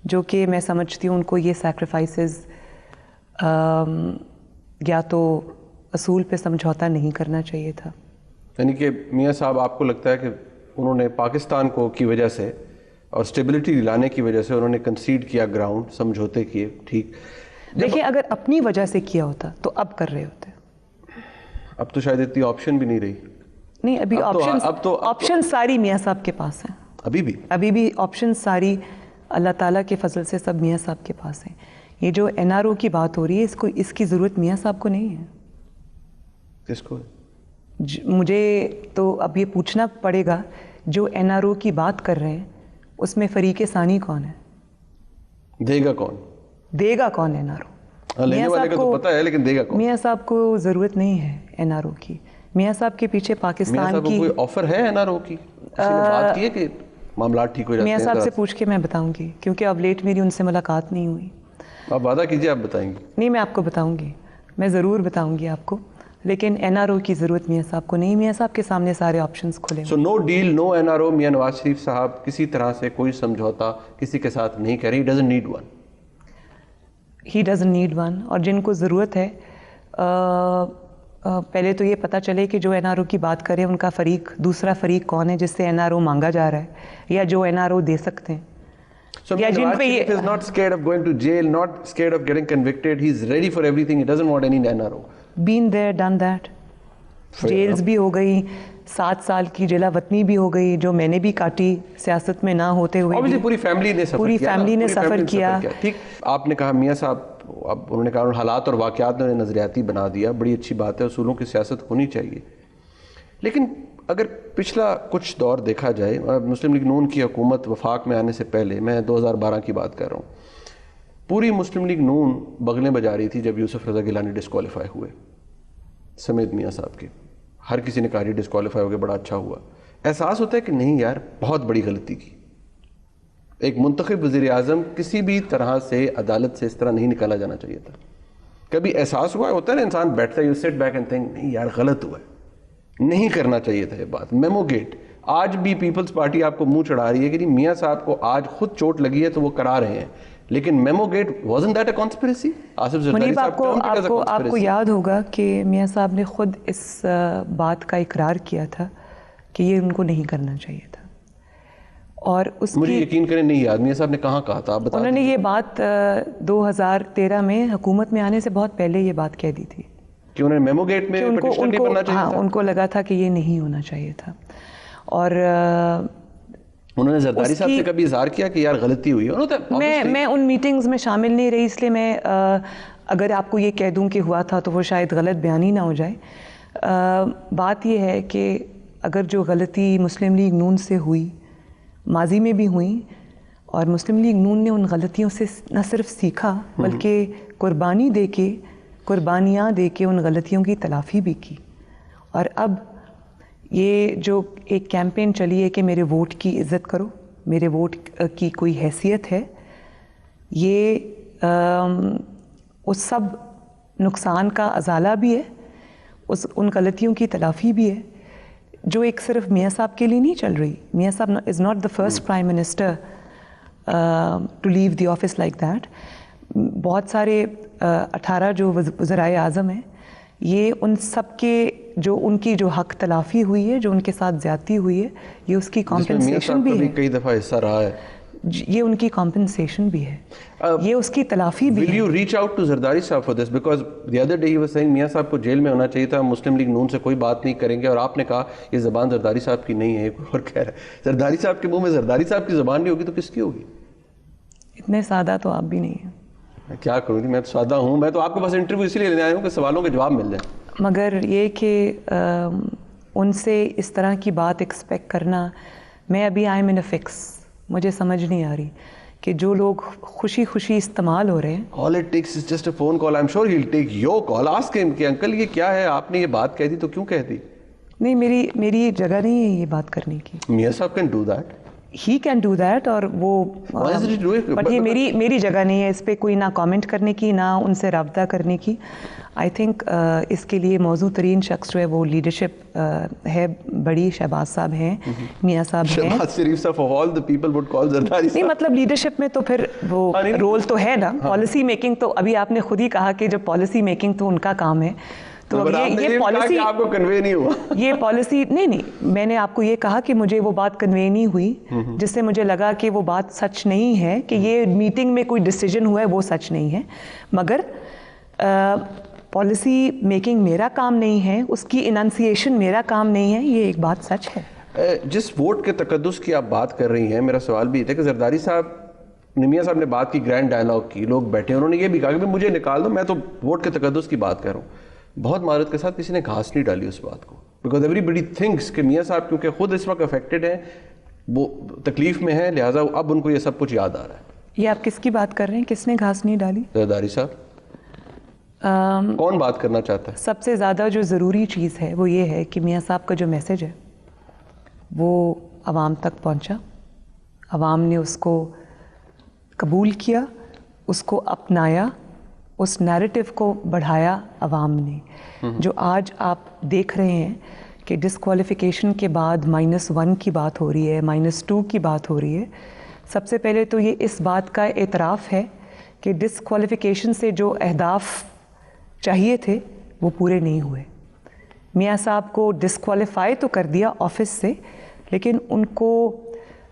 جو کہ میں سمجھتی ہوں ان کو یہ سیکریفائسز یا تو اصول پہ سمجھوتا نہیں کرنا چاہیے تھا. یعنی کہ میاں صاحب آپ کو لگتا ہے کہ انہوں نے پاکستان کو کی وجہ سے اور اسٹیبلٹی دلانے کی وجہ سے انہوں نے کنسیڈ کیا گراؤنڈ, سمجھوتے کیے, ٹھیک. دیکھیں, اگر اپنی وجہ سے کیا ہوتا تو اب کر رہے ہوتے. اب تو شاید اتنی آپشن بھی نہیں رہی. نہیں, ابھی آپشن ساری میاں صاحب کے پاس ہیں. ابھی بھی آپشن ساری اللہ تعالیٰ کے فضل سے سب میاں صاحب کے پاس ہیں. یہ جو این آر او کی بات ہو رہی ہے, اس کی ضرورت میاں صاحب کو نہیں ہے. کس کو؟ مجھے تو اب یہ پوچھنا پڑے گا, جو این آر او کی بات کر رہے ہیں اس میں فریق ثانی کون ہے؟ دے گا کون؟ دے گا کون NRO؟ لینے والے کا تو پتہ ہے لیکن دے گا کون؟ میاں صاحب کو ضرورت نہیں ہے NRO کی. میاں صاحب کے پیچھے پاکستان کی کوئی آفر ہے NRO کی؟ کسی نے بات کی ہے کہ معاملات ٹھیک ہو جاتے ہیں؟ میاں صاحب سے پوچھ کے میں بتاؤں گی, کیونکہ اب لیٹ میری ان سے ملاقات نہیں ہوئی. آپ وعدہ کیجیے آپ بتائیں گے. نہیں, میں آپ کو بتاؤں گی, میں ضرور بتاؤں گی آپ کو, لیکن NRO کی ضرورت میاں صاحب کو نہیں. میاں صاحب کے سامنے سارے آپشنز کھلے ہیں. سو نو ڈیل, نو NRO. میاں نواز شریف صاحب کسی طرح سے کوئی سمجھوتا کسی کے ساتھ نہیں کر رہی. He doesn't need one. He doesn't need one. اور جن کو ضرورت ہے پہلے تو یہ پتہ چلے کہ جو NRO کی بات کرے ان کا فریق, دوسرا فریق کون ہے جس سے NRO مانگا جا رہا ہے یا جو NRO دے سکتے ہیں. So Nawaz Sharif is not scared of going to jail, not scared of getting convicted. He's ready for everything. He doesn't want any NRO. Been there, done that. Jails بھی ہو گئی, 7 سال کی جیلا وطنی بھی ہو گئی جو میں نے بھی کاٹی سیاست میں نہ ہوتے ہوئے. پوری فیملی نے سفر کیا. ٹھیک, آپ نے کہا میاں صاحب, اب انہوں نے کہا حالات اور واقعات نے نظریاتی بنا دیا. بڑی اچھی بات ہے, اصولوں کی سیاست ہونی چاہیے. لیکن اگر پچھلا کچھ دور دیکھا جائے, مسلم لیگ نون کی حکومت وفاق میں آنے سے پہلے, میں 2012 کی بات کر رہا ہوں, پوری مسلم لیگ نون بغلیں بجا رہی تھی جب یوسف رضا گیلانی ڈسکوالیفائی ہوئے سمیت میاں صاحب کے. ہر کسی نے کہا یہ ڈسکوالیفائی ہو گیا, بڑا اچھا ہوا. احساس ہوتا ہے کہ نہیں یار, بہت بڑی غلطی کی. ایک منتخب وزیر اعظم کسی بھی طرح سے عدالت سے اس طرح نہیں نکالا جانا چاہیے تھا. کبھی احساس ہوا ہوتا ہے نا, انسان بیٹھتا ہے, you sit back and think نہیں یار غلط ہوا ہے, نہیں کرنا چاہیے تھا یہ بات. میمو گیٹ, آج بھی پیپلز پارٹی آپ کو منہ چڑھا رہی ہے کہ میاں صاحب کو آج خود چوٹ لگی ہے تو وہ کرا رہے ہیں, لیکن memo gate wasn't that a conspiracy? Asif Zardari sahab آپ کو یاد ہوگا کہ میاں صاحب نے خود اس بات کا اقرار کیا تھا کہ یہ ان کو نہیں کرنا چاہیے تھا. اور اس مجھے یقین کریں نہیں یاد میاں صاحب نے کہاں کہا تھا, انہوں نے یہ بات 2013 میں حکومت میں آنے سے بہت پہلے یہ بات کہہ دی تھی کہ انہوں نے میمو گیٹ میں پٹیشنر نہیں بننا چاہیے تھا. ان کو لگا تھا کہ یہ نہیں ہونا چاہیے تھا. اور انہوں نے زرداری صاحب سے کبھی اظہار کیا کہ یار غلطی ہوئی؟ میں ان میٹنگز میں شامل نہیں رہی, اس لیے میں اگر آپ کو یہ کہہ دوں کہ ہوا تھا تو وہ شاید غلط بیانی نہ ہو جائے. بات یہ ہے کہ اگر جو غلطی مسلم لیگ نون سے ہوئی, ماضی میں بھی ہوئی, اور مسلم لیگ نون نے ان غلطیوں سے نہ صرف سیکھا بلکہ قربانیاں دے کے ان غلطیوں کی تلافی بھی کی. اور اب یہ جو ایک کیمپین چلی ہے کہ میرے ووٹ کی عزت کرو, میرے ووٹ کی کوئی حیثیت ہے, یہ اس سب نقصان کا ازالہ بھی ہے, ان غلطیوں کی تلافی بھی ہے جو ایک صرف میاں صاحب کے لیے نہیں چل رہی. Mian sahab is not the first prime minister to leave the office like that. بہت سارے 18 جو وزرائے اعظم ہیں, یہ ان سب کے جو ان کی جو حق تلافی ہوئی ہے, جو ان کے ساتھ زیادتی ہوئی ہے, یہ اس کی کمپنسیشن بھی ہے. کئی دفعہ حصہ رہا ہے, یہ ان کی کمپنسیشن بھی ہے, یہ اس کی تلافی بھی ہے. Will you reach out to Zardari صاحب for this? Because the other day he was saying میاں صاحب کو جیل میں ہونا چاہیے تھا, مسلم لیگ نون سے کوئی بات نہیں کریں گے, اور آپ نے کہا یہ زبان زرداری صاحب کی نہیں ہے. اور کہہ رہا ہے زرداری صاحب کے منہ میں زرداری صاحب کی زبان نہیں ہوگی تو کس کی ہوگی؟ اتنے سادہ تو آپ بھی نہیں ہیں. میں کیا کروں گی, میں تو سادہ ہوں. میں تو آپ کے پاس انٹرویو اسی لیے لینے آیا ہوں کہ سوالوں کے جواب مل جائیں. مگر یہ کہ ان سے اس طرح کی بات ایکسپیکٹ کرنا, میں ابھی I am in a fix, مجھے سمجھ نہیں آ رہی کہ جو لوگ خوشی خوشی استعمال ہو رہے ہیں. All it takes is just a phone call. I'm sure he'll take your call. Ask him کہ انکل یہ کیا ہے, آپ نے یہ بات کہہ دی تو کیوں کہہ دی؟ نہیں, میری جگہ نہیں ہے یہ بات کرنے کی. میاں صاحب can do that. He can do that, اور وہ بٹ یہ میری جگہ نہیں ہے اس پہ کوئی نہ کامنٹ کرنے کی, نہ ان سے رابطہ کرنے کی. آئی تھنک اس کے لیے موزوں ترین شخص جو ہے وہ لیڈرشپ ہے, بڑی شہباز صاحب ہیں, میاں صاحب ہیں. شہباز شریف صاحب of all the people would call Zardari صاحب. نہیں مطلب لیڈرشپ میں تو پھر وہ رول تو ہے نا, پالیسی میکنگ تو ابھی آپ نے خود ہی کہا کہ جب پالیسی میکنگ تو ان کا کام ہے. تو یہ پالیسی آپ کو کنوے نہیں ہوا, یہ پالیسی نہیں, میں نے آپ کو یہ کہا کہ مجھے وہ بات کنوے نہیں ہوئی, جس سے مجھے لگا کہ وہ بات سچ نہیں ہے, کہ یہ میٹنگ میں کوئی ڈیسیجن ہوا ہے وہ سچ نہیں ہے. مگر پالیسی میکنگ میرا کام نہیں ہے, اس کی اننسیشن میرا کام نہیں ہے, یہ ایک بات سچ ہے. جس ووٹ کے تقدس کی آپ بات کر رہی ہیں, میرا سوال بھی یہ تھا کہ زرداری صاحب, میاں صاحب نے بات کی, گرینڈ ڈائلاگ کی, لوگ بیٹھے, انہوں نے یہ بھی کہا کہ مجھے نکال دو, میں تو ووٹ کے تقدس کی بات کر رہا ہوں. بہت مہارت کے ساتھ کسی نے گھاس نہیں ڈالی اس بات کو, بیکاز ایوری بڈی تھنکس کہ میاں صاحب کیونکہ خود اس وقت افیکٹڈ ہیں, وہ تکلیف میں ہیں, لہٰذا اب ان کو یہ سب کچھ یاد آ رہا ہے. یہ آپ کس کی بات کر رہے ہیں؟ کس نے گھاس نہیں ڈالی؟ زرداری صاحب کون بات کرنا چاہتا ہے؟ سب سے زیادہ جو ضروری چیز ہے وہ یہ ہے کہ میاں صاحب کا جو میسج ہے وہ عوام تک پہنچا، عوام نے اس کو قبول کیا، اس کو اپنایا، اس نیریٹو کو بڑھایا عوام نے. جو آج آپ دیکھ رہے ہیں کہ ڈسکوالیفیکیشن کے بعد -1 کی بات ہو رہی ہے، -2 کی بات ہو رہی ہے، سب سے پہلے تو یہ اس بات کا اعتراف ہے کہ ڈسکوالیفیکیشن سے جو اہداف چاہیے تھے وہ پورے نہیں ہوئے. میاں صاحب کو ڈسکوالیفائی تو کر دیا آفس سے، لیکن ان کو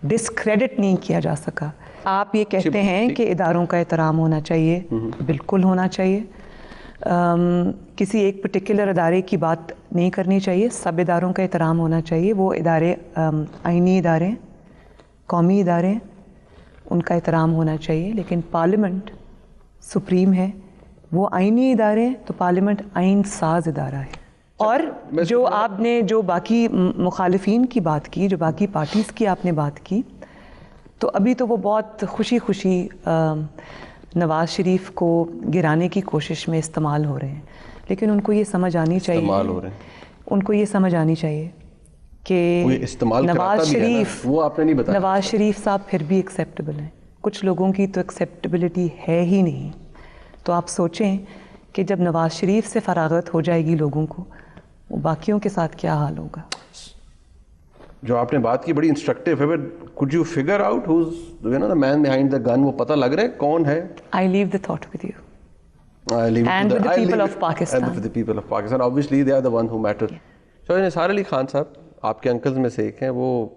ڈسکریڈٹ نہیں کیا جا سکا. آپ یہ کہتے ہیں کہ اداروں کا احترام ہونا چاہیے، بالکل ہونا چاہیے. کسی ایک پرٹیکولر ادارے کی بات نہیں کرنی چاہیے، سب اداروں کا احترام ہونا چاہیے. وہ ادارے آئینی ادارے ہیں، قومی ادارے ہیں، ان کا احترام ہونا چاہیے. لیکن پارلیمنٹ سپریم ہے، وہ آئینی ادارے ہیں تو پارلیمنٹ آئین ساز ادارہ ہے. اور جو آپ نے جو باقی مخالفین کی بات کی، جو باقی پارٹیز کی آپ نے بات کی، تو ابھی تو وہ بہت خوشی خوشی نواز شریف کو گرانے کی کوشش میں استعمال ہو رہے ہیں. لیکن ان کو یہ سمجھ آنی چاہیے، ان کو یہ سمجھ آنی چاہیے کہ نواز شریف صاحب پھر بھی ایکسیپٹیبل ہیں. کچھ لوگوں کی تو ایکسیپٹیبلٹی ہے ہی نہیں. تو آپ سوچیں کہ جب نواز شریف سے فراغت ہو جائے گی لوگوں کو، وہ باقیوں کے ساتھ کیا حال ہوگا. جو آپ نے بات کی بڑی انسٹرکٹیو ہے. could you figure out who's the man behind the gun؟ وہ پتہ لگ رہا ہے کون ہے؟ I leave the thought with you. And with the people of Pakistan. And with the people of Pakistan. Obviously they are the one who matter. So نثار علی خان صاحب آپ کے انکلز میں سے ایک ہیں، وہ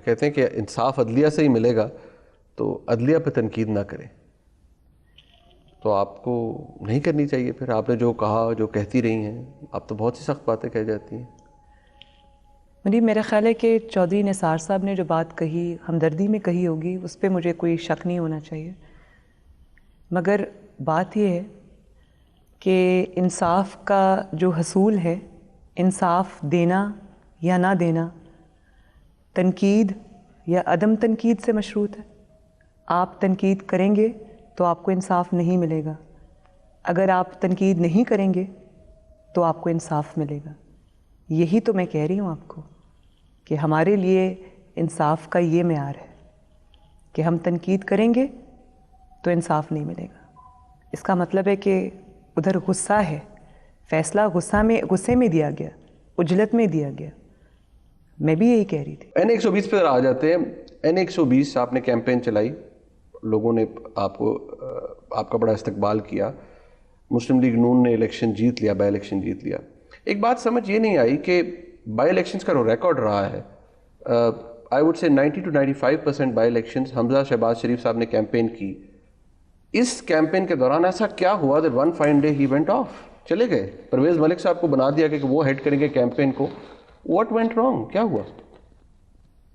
کہتے ہیں کہ انصاف عدلیہ سے ہی ملے گا، تو عدلیہ پہ تنقید نہ کریں. تو آپ کو نہیں کرنی چاہیے. پھر آپ نے جو کہا، جو کہتی رہی ہیں، آپ تو بہت سی سخت باتیں کہہ جاتی ہیں. مجھے میرا خیال ہے کہ چودھری نثار صاحب نے جو بات کہی ہمدردی میں کہی ہوگی، اس پہ مجھے کوئی شک نہیں ہونا چاہیے. مگر بات یہ ہے کہ انصاف کا جو حصول ہے، انصاف دینا یا نہ دینا تنقید یا عدم تنقید سے مشروط ہے. آپ تنقید کریں گے تو آپ کو انصاف نہیں ملے گا، اگر آپ تنقید نہیں کریں گے تو آپ کو انصاف ملے گا. یہی تو میں کہہ رہی ہوں آپ کو کہ ہمارے لیے انصاف کا یہ معیار ہے کہ ہم تنقید کریں گے تو انصاف نہیں ملے گا. اس کا مطلب ہے کہ ادھر غصہ ہے، فیصلہ غصے میں دیا گیا، عجلت میں دیا گیا. میں بھی یہی کہہ رہی تھی. N120 پہ آ جاتے ہیں. N120 آپ نے کیمپین چلائی، لوگوں نے آپ کا بڑا استقبال کیا. مسلم لیگ نون نے الیکشن جیت لیا، بائی الیکشن جیت لیا. ایک بات سمجھ یہ نہیں آئی کہ بائی الیکشنز کا جو ریکارڈ رہا ہے، I would say 90 to 95% by elections حمزہ شہباز شریف صاحب نے کیمپین کی. اس کیمپین کے دوران ایسا کیا ہوا that one fine day he went off، چلے گئے؟ پرویز ملک صاحب کو بنا دیا کہ وہ ہیڈ کریں گے کیمپین کو. what went wrong؟ کیا ہوا؟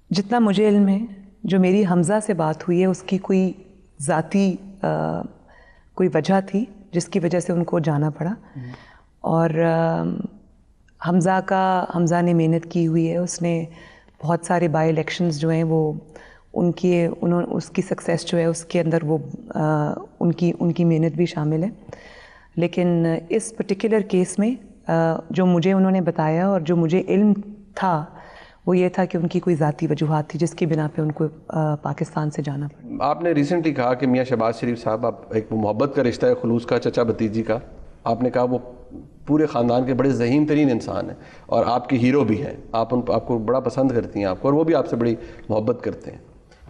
جتنا مجھے علم ہے، جو میری حمزہ سے بات ہوئی ہے، اس کی کوئی ذاتی کوئی وجہ تھی جس کی وجہ سے ان کو جانا پڑا. اور حمزہ نے محنت کی ہوئی ہے. اس نے بہت سارے بائی الیکشنز جو ہیں وہ اس کی سکسیس جو ہے اس کے اندر وہ ان کی محنت بھی شامل ہے. لیکن اس پرٹیکولر کیس میں جو مجھے انہوں نے بتایا اور جو مجھے علم تھا وہ یہ تھا کہ ان کی کوئی ذاتی وجوہات تھی جس کی بنا پہ ان کو پاکستان سے جانا پڑا. آپ نے ریسنٹلی کہا کہ میاں شہباز شریف صاحب آپ ایک محبت کا رشتہ ہے، خلوص کا، چچا بھتیجی کا. آپ نے کہا وہ پورے خاندان کے بڑے ذہین ترین انسان ہیں اور آپ کے ہیرو بھی ہیں. آپ کو بڑا پسند کرتی ہیں آپ کو، اور وہ بھی آپ سے بڑی محبت کرتے ہیں.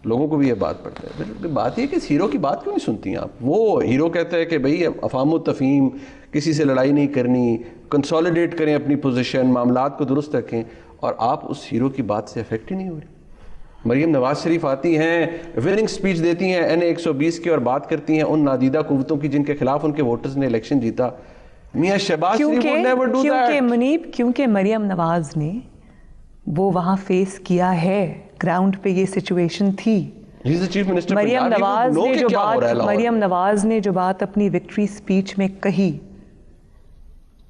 لوگوں کو بھی یہ بات پڑتا ہے. بات یہ کہ اس ہیرو کی بات کیوں نہیں سنتی ہیں آپ؟ وہ ہیرو کہتا ہے کہ بھئی افہام و تفہیم، کسی سے لڑائی نہیں کرنی، کنسالیڈیٹ کریں اپنی پوزیشن، معاملات کو درست رکھیں، اور آپ اس ہیرو کی بات سے افیکٹ ہی نہیں ہو رہی. مریم نواز شریف آتی ہیں، وننگ سپیچ دیتی ہیں N120 کی، اور بات کرتی ہیں ان نادیدہ قوتوں کی جن کے خلاف ان کے ووٹرز نے الیکشن جیتا. میاں شہباز شریف would never do that. کیونکہ مریم نواز نے وہ وہاں فیس کیا ہے، گراؤنڈ پہ یہ سچویشن تھی. مریم نواز نے جو بات اپنی وکٹری سپیچ میں کہی،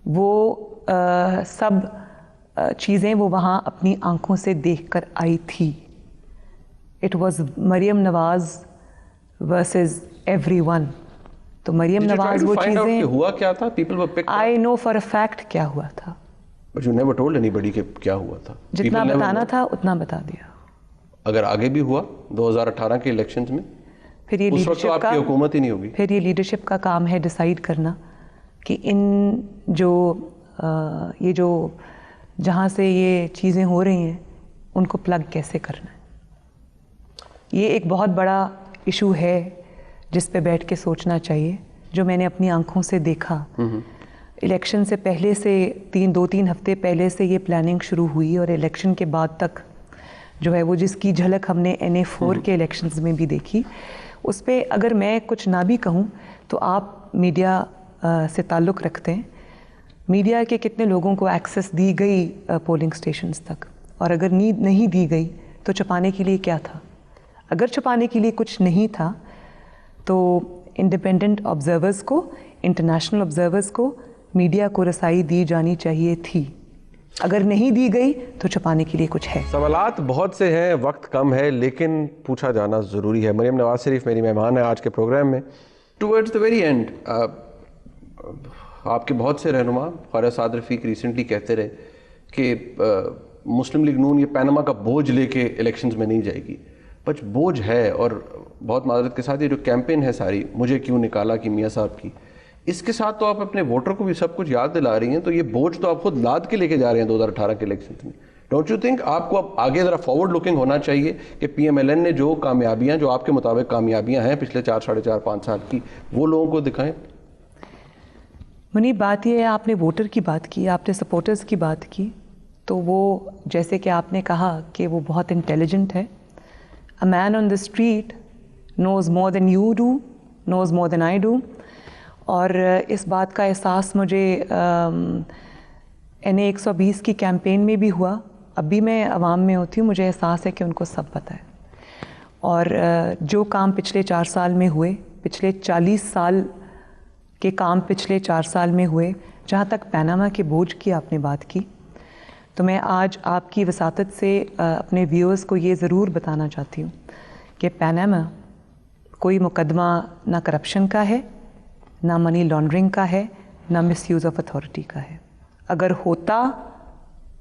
وہ سب چیزیں وہ وہاں اپنی آنکھوں سے دیکھ کر آئی تھی. It was Maryam Nawaz versus everyone. تو مریم نواز وہ چیزیں ہوا کیا تھا, people were picked. I know for a fact کیا ہوا تھا. But you never told anybody کہ کیا ہوا تھا. جتنا بتانا تھا اتنا بتا دیا. اگر آگے بھی ہوا 2018 کے الیکشنز میں, پھر یہ اس وقت تو آپ کی حکومت ہی نہیں ہوگی. پھر یہ لیڈرشپ کا کام ہے ڈیسائیڈ کرنا کہ ان یہ جو جہاں سے یہ چیزیں ہو رہی ہیں ان کو پلگ کیسے کرنا ہے. یہ ایک بہت بڑا ایشو ہے جس پہ بیٹھ کے سوچنا چاہیے, جو میں نے اپنی آنکھوں سے دیکھا. الیکشن سے پہلے سے 2-3 ہفتے پہلے سے یہ پلاننگ شروع ہوئی, اور الیکشن کے بعد تک جو ہے وہ جس کی جھلک ہم نے NA4 کے الیکشنز میں بھی دیکھی. اس پہ اگر میں کچھ نہ بھی کہوں تو آپ میڈیا سے تعلق رکھتے ہیں. میڈیا کے کتنے لوگوں کو ایکسیس دی گئی پولنگ اسٹیشنز تک, اور اگر نہیں دی گئی تو چھپانے کے لیے کیا تھا؟ اگر چھپانے کے لیے کچھ نہیں تھا تو انڈیپینڈنٹ آبزرورز کو, انٹرنیشنل آبزرورز کو, میڈیا کو رسائی دی جانی چاہیے تھی. اگر نہیں دی گئی تو چھپانے کے لیے کچھ ہے. سوالات بہت سے ہیں, وقت کم ہے, لیکن پوچھا جانا ضروری ہے. مریم نواز شریف میری مہمان ہے آج کے پروگرام میں. ٹورڈز دا ویری اینڈ, آپ کے بہت سے رہنما, خواجہ سعد رفیق ریسنٹلی کہتے رہے کہ مسلم لیگ نون یہ پینما کا بوجھ لے کے الیکشنز میں نہیں جائے گی. بٹ بوجھ ہے, اور بہت معذرت کے ساتھ یہ جو کیمپین ہے ساری مجھے کیوں نکالا کی میاں صاحب کی, اس کے ساتھ تو آپ اپنے ووٹر کو بھی سب کچھ یاد دلا رہی ہیں. تو یہ بوجھ تو آپ خود لاد کے لے کے جا رہے ہیں 2018 کے الیکشنز میں. ڈونٹ یو تھنک آپ کو اب آگے ذرا فارورڈ لوکنگ ہونا چاہیے کہ PMLN نے جو کامیابیاں, جو آپ کے مطابق کامیابیاں ہیں پچھلے 4-4.5 سال کی, وہ لوگوں کو دکھائیں؟ منیب, بات یہ ہے, آپ نے ووٹر کی بات کی, آپ نے سپورٹرز کی بات کی, تو وہ جیسے کہ آپ نے کہا کہ وہ بہت انٹیلیجنٹ ہے. A man on the street knows more than you do, knows more than I do. اور اس بات کا احساس مجھے NA120 کی کیمپین میں بھی ہوا. اب بھی میں عوام میں ہوتی ہوں, مجھے احساس ہے کہ ان کو سب پتہ ہے. اور جو کام پچھلے 4 سال میں ہوئے, پچھلے 40 سال کے کام پچھلے 4 سال میں ہوئے. جہاں تک پیناما کے بوجھ کی آپ نے بات کی, تو میں آج آپ کی وساطت سے اپنے ویورز کو یہ ضرور بتانا چاہتی ہوں کہ پیناما کوئی مقدمہ نہ کرپشن کا ہے, نہ منی لانڈرنگ کا ہے, نہ مس یوز آف اتھارٹی کا ہے. اگر ہوتا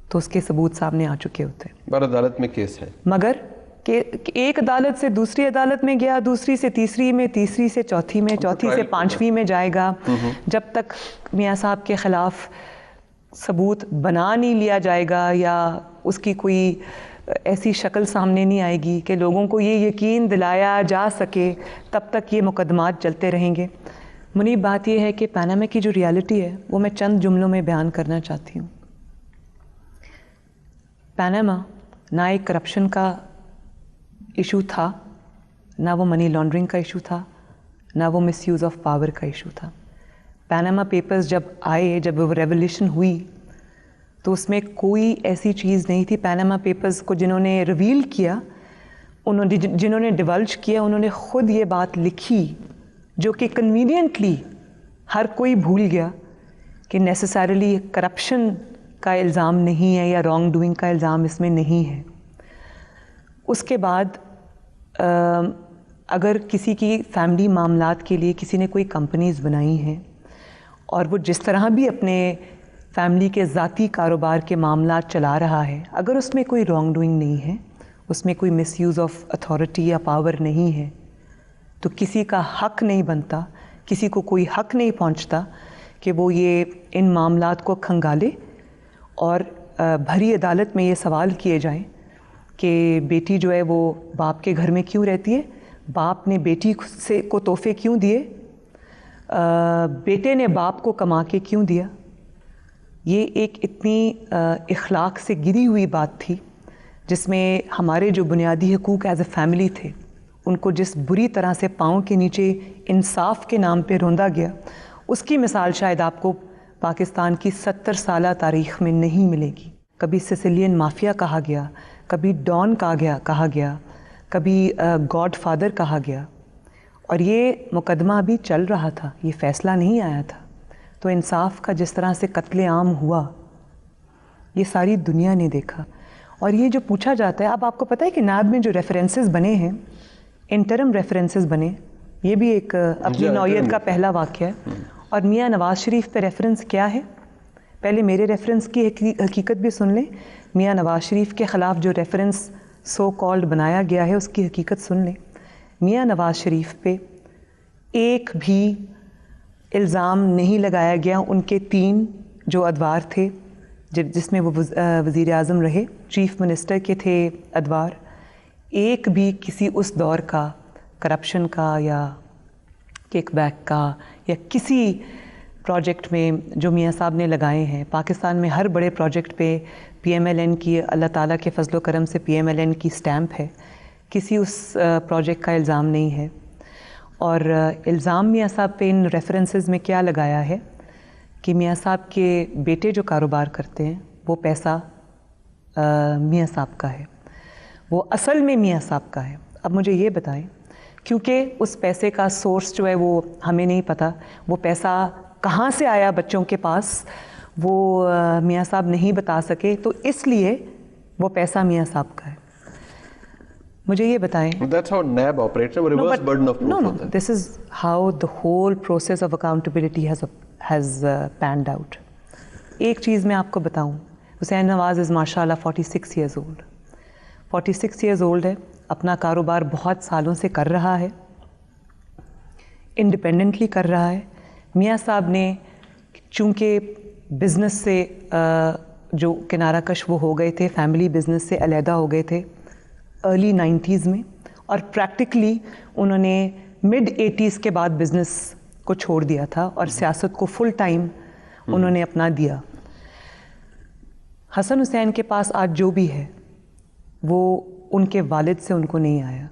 تو اس کے ثبوت سامنے آ چکے ہوتے. بر عدالت میں کیس ہے, مگر کہ ایک عدالت سے دوسری عدالت میں گیا, دوسری سے تیسری میں, تیسری سے چوتھی میں, چوتھی سے 5ویں میں جائے گا. جب تک میاں صاحب کے خلاف ثبوت بنا نہیں لیا جائے گا یا اس کی کوئی ایسی شکل سامنے نہیں آئے گی کہ لوگوں کو یہ یقین دلایا جا سکے, تب تک یہ مقدمات چلتے رہیں گے. منیب, بات یہ ہے کہ پیناما کی جو ریالٹی ہے وہ میں چند جملوں میں بیان کرنا چاہتی ہوں. پیناما نہ ایک کرپشن کا ایشو تھا, نہ وہ منی لانڈرنگ کا ایشو تھا, نہ وہ مس یوز آف پاور کا ایشو تھا. پیناما پیپرز جب آئے, جب وہ ریولیوشن ہوئی, تو اس میں کوئی ایسی چیز نہیں تھی. پیناما پیپرز کو جنہوں نے ریویل کیا, جنہوں نے ڈیولج کیا, انہوں نے خود یہ بات لکھی جو کہ کنوینئنٹلی ہر کوئی بھول گیا کہ نیسسریلی کرپشن کا الزام نہیں ہے یا رانگ ڈوئنگ کا الزام اس میں نہیں ہے. اس کے بعد اگر کسی کی فیملی معاملات کے لیے کسی نے کوئی کمپنیز بنائی ہیں, اور وہ جس طرح بھی اپنے فیملی کے ذاتی کاروبار کے معاملات چلا رہا ہے, اگر اس میں کوئی رانگ ڈوئنگ نہیں ہے, اس میں کوئی مس یوز آف اتھارٹی یا پاور نہیں ہے, تو کسی کا حق نہیں بنتا, کسی کو کوئی حق نہیں پہنچتا کہ وہ یہ ان معاملات کو کھنگالے اور بھری عدالت میں یہ سوال کیے جائیں کہ بیٹی جو ہے وہ باپ کے گھر میں کیوں رہتی ہے, باپ نے بیٹی کو تحفے کیوں دیے, بیٹے نے باپ کو کما کے کیوں دیا. یہ ایک اتنی اخلاق سے گری ہوئی بات تھی جس میں ہمارے جو بنیادی حقوق ایز اے فیملی تھے ان کو جس بری طرح سے پاؤں کے نیچے انصاف کے نام پہ روندا گیا, اس کی مثال شاید آپ کو پاکستان کی 70 سالہ تاریخ میں نہیں ملے گی. کبھی سسیلین مافیا کہا گیا, کبھی ڈان کہا گیا, کبھی گاڈ فادر کہا گیا, اور یہ مقدمہ ابھی چل رہا تھا, یہ فیصلہ نہیں آیا تھا. تو انصاف کا جس طرح سے قتل عام ہوا یہ ساری دنیا نے دیکھا. اور یہ جو پوچھا جاتا ہے, اب آپ کو پتہ ہے کہ نیب میں جو ریفرنسز بنے ہیں, انٹرم ریفرنسز بنے, یہ بھی ایک اپنی نوعیت کا پہلا واقعہ ہے. اور میاں نواز شریف پہ ریفرنس کیا ہے؟ پہلے میرے ریفرنس کی حقیقت بھی سن لیں. میاں نواز شریف کے خلاف جو ریفرنس سو کالڈ بنایا گیا ہے اس کی حقیقت سن لیں. میاں نواز شریف پہ ایک بھی الزام نہیں لگایا گیا. ان کے 3 جو ادوار تھے جس میں وہ وزیر اعظم رہے، چیف منسٹر کے تھے ادوار، ایک بھی کسی اس دور کا کرپشن کا یا کک بیک کا یا کسی پروجیکٹ میں جو میاں صاحب نے لگائے ہیں. پاکستان میں ہر بڑے پروجیکٹ پہ PMLN کی، اللہ تعالیٰ کے فضل و کرم سے PMLN کی سٹیمپ ہے. کسی اس پروجیکٹ کا الزام نہیں ہے. اور الزام میاں صاحب پہ ان ریفرنسز میں کیا لگایا ہے کہ میاں صاحب کے بیٹے جو کاروبار کرتے ہیں وہ پیسہ میاں صاحب کا ہے، وہ اصل میں میاں صاحب کا ہے. اب مجھے یہ بتائیں، کیونکہ اس پیسے کا سورس جو ہے وہ ہمیں نہیں پتہ، وہ پیسہ کہاں سے آیا بچوں کے پاس وہ میاں صاحب نہیں بتا سکے، تو اس لیے وہ پیسہ میاں صاحب کا ہے. مجھے یہ بتائیں. That's how NAB operates, a reverse burden of proof. No, this is how the whole process of accountability has panned out. ایک چیز میں آپ کو بتاؤں، حسین نواز از ماشاء اللہ 46 years old. 46 years old ہے، اپنا کاروبار بہت سالوں سے کر رہا ہے، انڈیپینڈنٹلی کر رہا ہے. میاں صاحب نے چونکہ بزنس سے جو کنارہ کش وہ ہو گئے تھے، فیملی بزنس سے علیحدہ ہو گئے تھے ارلی 90s میں، اور پریکٹیکلی انہوں نے mid 80s کے بعد بزنس کو چھوڑ دیا تھا اور سیاست کو فل ٹائم انہوں نے اپنا دیا. حسن حسین کے پاس آج جو بھی ہے وہ ان کے والد سے ان کو نہیں آیا.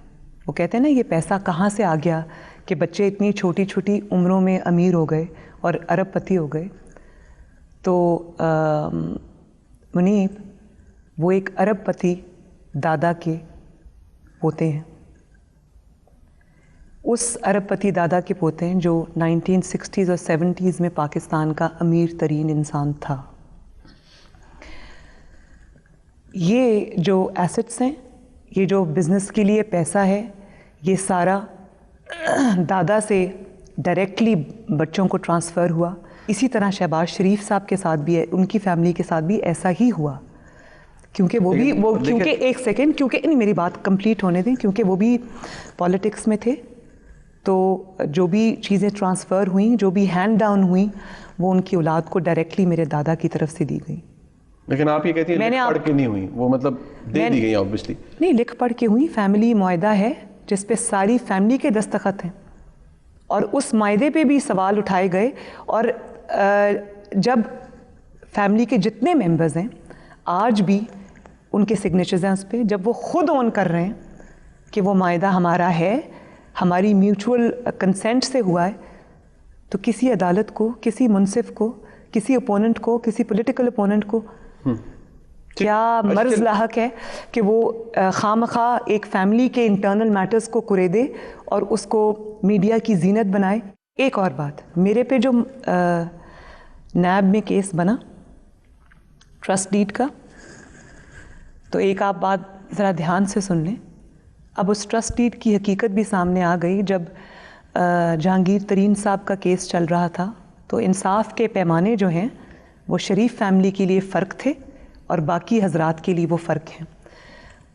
وہ کہتے ہیں نا یہ پیسہ کہاں سے آ گیا کہ بچے اتنی چھوٹی چھوٹی عمروں میں امیر ہو گئے اور ارب پتی ہو گئے. تو منیب وہ ایک ارب پتی دادا کے پوتے ہیں، اس ارب پتی دادا کے پوتے ہیں جو 1960s اور 70s میں پاکستان کا امیر ترین انسان تھا. یہ جو ایسٹس ہیں، یہ جو بزنس کے لیے پیسہ ہے، یہ سارا دادا سے ڈائریکٹلی بچوں کو ٹرانسفر ہوا. اسی طرح شہباز شریف صاحب کے ساتھ بھی، ان کی فیملی کے ساتھ بھی ایسا ہی ہوا. کیونکہ وہ بھی کیونکہ ایک سیکنڈ، کیونکہ نہیں میری بات کمپلیٹ ہونے دیں، کیونکہ وہ بھی پالیٹکس میں تھے، تو جو بھی چیزیں ٹرانسفر ہوئیں، جو بھی ہینڈ ڈاؤن ہوئیں، وہ ان کی اولاد کو ڈائریکٹلی میرے دادا کی طرف سے دی گئیں. لیکن آپ یہ کہتی ہیں لکھ پڑھ کے نہیں ہوئی، وہ مطلب دے دی گئی obviously. نہیں، لکھ پڑھ کے ہوئی. فیملی معاہدہ ہے جس پہ ساری فیملی کے دستخط ہیں، اور اس معاہدے پہ بھی سوال اٹھائے گئے. اور جب فیملی کے جتنے ممبرز ہیں آج بھی ان کے سگنیچرز ہیں اس پہ، جب وہ خود اون کر رہے ہیں کہ وہ معاہدہ ہمارا ہے، ہماری میوچول کنسینٹ سے ہوا ہے، تو کسی عدالت کو، کسی منصف کو، کسی اپوننٹ کو، کسی پولیٹیکل اپوننٹ کو کیا مرض لاحق ہے کہ وہ خواہ مخواہ ایک فیملی کے انٹرنل میٹرز کو کریدے اور اس کو میڈیا کی زینت بنائے. ایک اور بات، میرے پہ جو نیب میں کیس بنا ٹرسٹ ڈیڈ کا، تو ایک آپ بات ذرا دھیان سے سن لیں. اب اس ٹرسٹ ڈیڈ کی حقیقت بھی سامنے آ گئی. جب جہانگیر ترین صاحب کا کیس چل رہا تھا تو انصاف کے پیمانے جو ہیں وہ شریف فیملی کے لیے فرق تھے اور باقی حضرات کے لیے وہ فرق ہیں.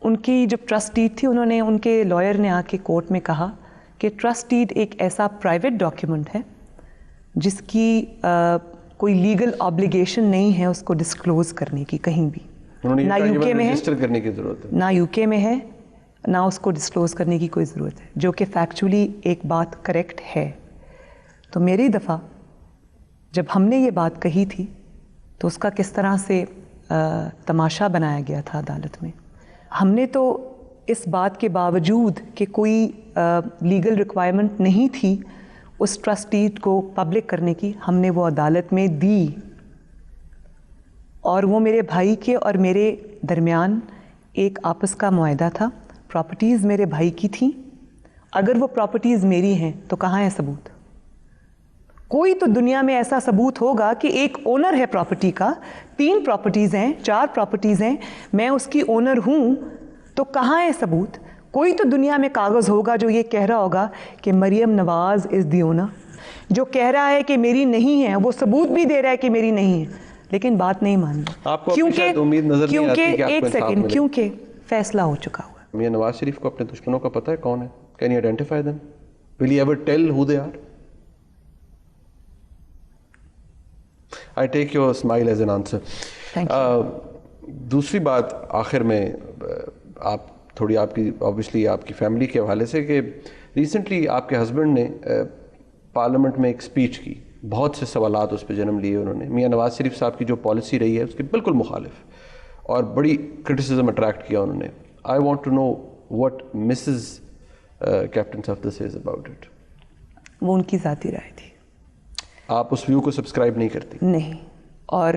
ان کی جب ٹرسٹ ڈیڈ تھی، انہوں نے، ان کے لائر نے آ کے کورٹ میں کہا کہ ٹرسٹ ڈیڈ ایک ایسا پرائیویٹ ڈاکیومنٹ ہے جس کی کوئی لیگل آبلیگیشن نہیں ہے اس کو ڈسکلوز کرنے کی کہیں بھی. نہ یو کے میں ہے، رجسٹر کرنے کی ضرورت ہے، نہ یو کے میں ہے، نہ اس کو ڈسکلوز کرنے کی کوئی ضرورت ہے، جو کہ فیکچولی ایک بات کریکٹ ہے. تو میری دفعہ جب ہم نے یہ بات کہی تھی تو اس کا کس طرح سے تماشا بنایا گیا تھا عدالت میں. ہم نے تو اس بات کے باوجود کہ کوئی لیگل ریکوائرمنٹ نہیں تھی اس ٹرسٹ ڈیڈ کو پبلک کرنے کی، ہم نے وہ عدالت میں دی. اور وہ میرے بھائی کے اور میرے درمیان ایک آپس کا معاہدہ تھا. پراپرٹیز میرے بھائی کی تھیں. اگر وہ پراپرٹیز میری ہیں تو کہاں ہے ثبوت؟ کوئی تو دنیا میں ایسا ثبوت ہوگا کہ ایک اونر ہے پراپرٹی کا، 3 پراپرٹیز ہیں، 4 پراپرٹیز ہیں، میں اس کی اونر ہوں، تو کہاں ہے ثبوت؟ کوئی تو دنیا میں کاغذ ہوگا جو یہ کہہ رہا ہوگا کہ مریم نواز از دی اونر. جو کہہ رہا ہے کہ میری نہیں ہے وہ ثبوت بھی دے رہا ہے کہ میری نہیں ہے, لیکن بات نہیں مان رہا. آپ کو شاید امید نظر نہیں آتی کہ آپ کو ایک انصاف سیکنڈ, ملے. کیونکہ فیصلہ ہو چکا ہوا ہے. میاں نواز شریف کو اپنے دشمنوں کا پتہ ہے کون ہے؟ Can you identify them? Will you ever tell who they are? I take your smile as an answer. Thank you. دوسری بات آخر میں, آپ تھوڑی آپ کی آبویسلی آپ کی فیملی کے حوالے سے, کہ ریسنٹلی آپ کے ہسبینڈ نے پارلیمنٹ میں ایک اسپیچ کی, بہت سے سوالات اس پہ جنم لیے انہوں نے. میاں نواز شریف صاحب کی جو پالیسی رہی ہے اس کے بالکل مخالف, اور بڑی کرٹیسزم اٹریکٹ کیا انہوں نے. I want to know what Mrs captain Safdar says about it. وہ ان کی ذاتی رائے تھی. آپ اس ویو کو سبسکرائب نہیں کرتی؟ نہیں, اور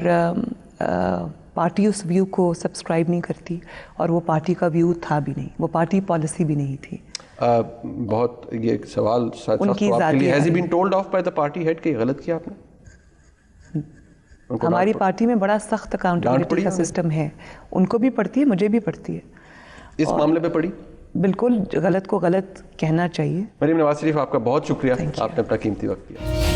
پارٹی اس ویو کو سبسکرائب نہیں کرتی, اور وہ پارٹی کا ویو تھا بھی نہیں, وہ پارٹی پالیسی بھی نہیں تھی. بہت یہ سوال ان کی ذاتی has he been told off by the party head کہ غلط کیا آپ نے؟ ہماری پارٹی میں بڑا سخت اکاؤنٹیبلٹی کا سسٹم ہے, ان کو بھی پڑتی ہے, مجھے بھی پڑتی ہے. اس معاملے پہ پڑی؟ بالکل, غلط کو غلط کہنا چاہیے. مریم نواز شریف, آپ کا بہت شکریہ, آپ نے اپنا قیمتی وقت دیا.